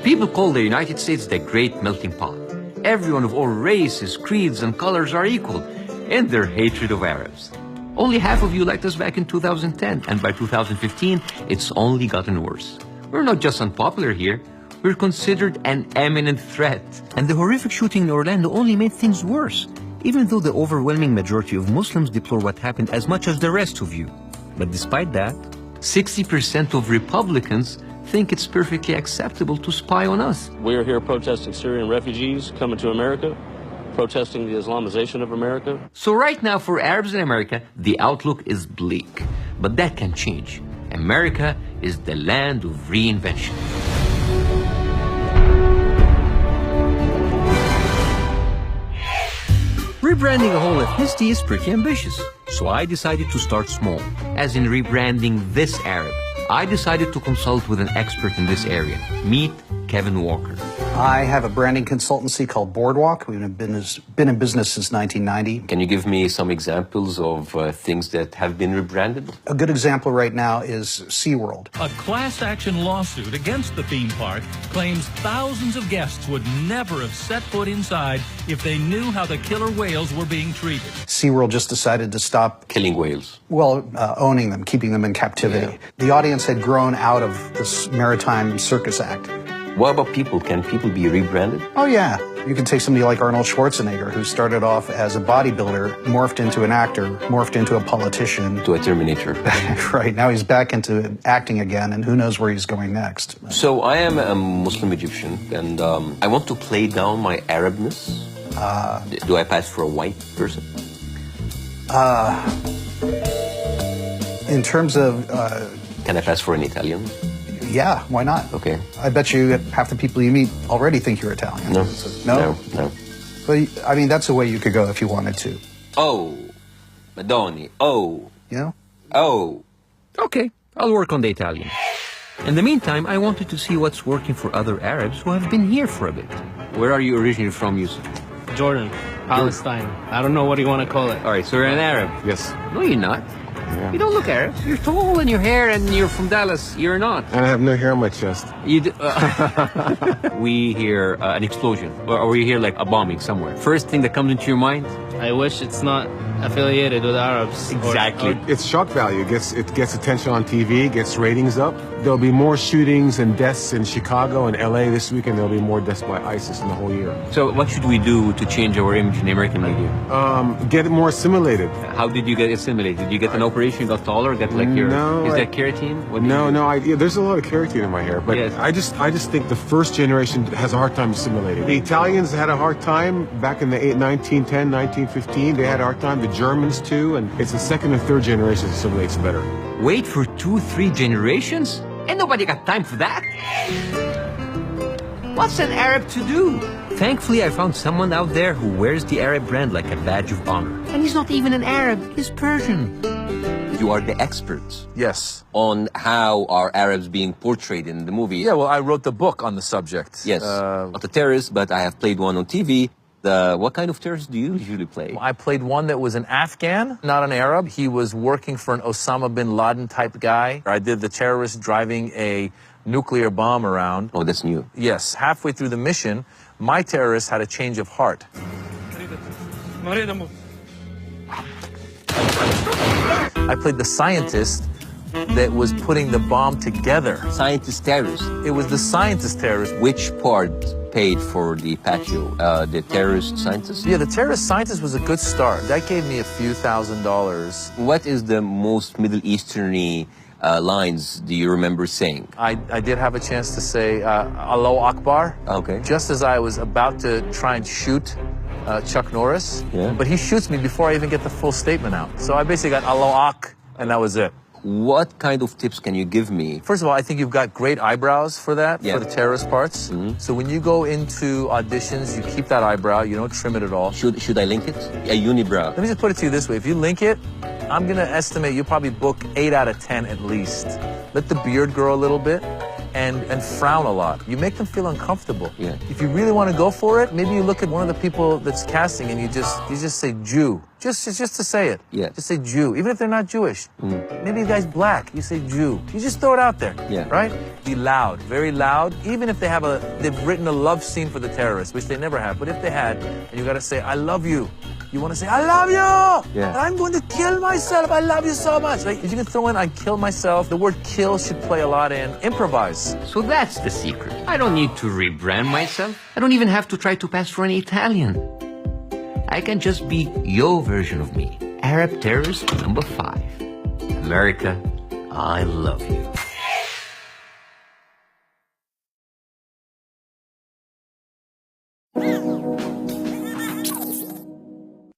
People call the United States the great melting pot. Everyone of all races, creeds, and colors are equal in their hatred of Arabs. Only half of you liked us back in 2010, and by 2015, it's only gotten worse. We're not just unpopular here, we're considered an imminent threat. And the horrific shooting in Orlando only made things worse, even though the overwhelming majority of Muslims deplore what happened as much as the rest of you. But despite that, 60% of Republicans think it's perfectly acceptable to spy on us. We're here protesting Syrian refugees coming to America, protesting the Islamization of America. So right now for Arabs in America, the outlook is bleak. But that can change. America is the land of reinvention. Rebranding a whole ethnicity is pretty ambitious. So I decided to start small, as in rebranding this Arab. I decided to consult with an expert in this area. Meet Kevin Walker. I have a branding consultancy called Boardwalk. We've been in business since 1990. Can you give me some examples of things that have been rebranded? A good example right now is SeaWorld. A class action lawsuit against the theme park claims thousands of guests would never have set foot inside if they knew how the killer whales were being treated. SeaWorld just decided to stop Killing whales. Well, owning them, keeping them in captivity. Yeah. The audience had grown out of this Maritime Circus Act. What about people? Can people be rebranded? Oh, yeah. You can take somebody like Arnold Schwarzenegger, who started off as a bodybuilder, morphed into an actor, morphed into a politician. To a Terminator. Right. Now he's back into acting again, and who knows where he's going next. So I am a Muslim Egyptian, and I want to play down my Arabness. Do I pass for a white person? In terms of... Can I pass for an Italian? Yeah, why not? Okay. I bet you half the people you meet already think you're Italian. No. No? No. But, I mean, that's a way you could go if you wanted to. Oh. Madonni. Oh. You know? Oh. Okay, I'll work on the Italian. In the meantime, I wanted to see what's working for other Arabs who have been here for a bit. Where are you originally from, Yusuf? Jordan, Palestine. I don't know what you want to call it. All right, so you're an Arab. Yes. No, you're not. Yeah. You don't look Arab. You're tall in your hair and you're from Dallas. You're not. And I have no hair on my chest. We hear an explosion, or we hear like a bombing somewhere. First thing that comes into your mind? I wish it's not affiliated with Arabs. Exactly. It's shock value. It gets attention on TV, gets ratings up. There'll be more shootings and deaths in Chicago and LA this week, and there'll be more deaths by ISIS in the whole year. So what should we do to change our image in the American media? Get it more assimilated. How did you get assimilated? Did you get an operation, you got taller, get like your... No, is that keratin? There's a lot of keratin in my hair, but yes. I just think the first generation has a hard time assimilating. The Italians had a hard time back in the 1910, 1915. They had a hard time. The Germans too, and it's the second and third generation assimilates better. Wait for 2-3 generations? Ain't nobody got time for that. What's an Arab to do? Thankfully, I found someone out there who wears the Arab brand like a badge of honor. And he's not even an Arab, he's Persian. You are the experts. Yes. On how are Arabs being portrayed in the movie. Yeah, well, I wrote the book on the subject. Yes, not a terrorist, but I have played one on TV. What kind of terrorist do you usually play? I played one that was an Afghan, not an Arab. He was working for an Osama bin Laden type guy. I did the terrorist driving a nuclear bomb around. Oh, that's new. Yes. Halfway through the mission, my terrorist had a change of heart. I played the scientist that was putting the bomb together. Scientist terrorist. It was the scientist terrorist. Which part paid for the patio? The terrorist scientist? Yeah, the terrorist scientist was a good start. That gave me a few $1,000s. What is the most Middle Eastern-y lines do you remember saying? I did have a chance to say Allahu Akbar. Okay. Just as I was about to try and shoot Chuck Norris. Yeah. But he shoots me before I even get the full statement out. So I basically got Allahu Ak, and that was it. What kind of tips can you give me? First of all, I think you've got great eyebrows for that, Yeah. for the terrorist parts. Mm-hmm. So when you go into auditions, you keep that eyebrow, you don't trim it at all. Should I link it? A unibrow. Let me just put it to you this way. If you link it, I'm going to estimate you'll probably book 8 out of 10 at least. Let the beard grow a little bit and frown a lot. You make them feel uncomfortable. Yeah. If you really want to go for it, maybe you look at one of the people that's casting and you just say Jew. Just to say it. Yeah. Just say Jew, even if they're not Jewish. Maybe the guy's black. You say Jew. You just throw it out there. Yeah. Right? Be loud, very loud. Even if they've written a love scene for the terrorists, which they never have. But if they had, and you got to say, I love you. You want to say, I love you. Yeah. And I'm going to kill myself. I love you so much. Like, if you can throw in, I kill myself. The word kill should play a lot in. Improvise. So that's the secret. I don't need to rebrand myself. I don't even have to try to pass for an Italian. I can just be your version of me. Arab terrorist number 5. America, I love you.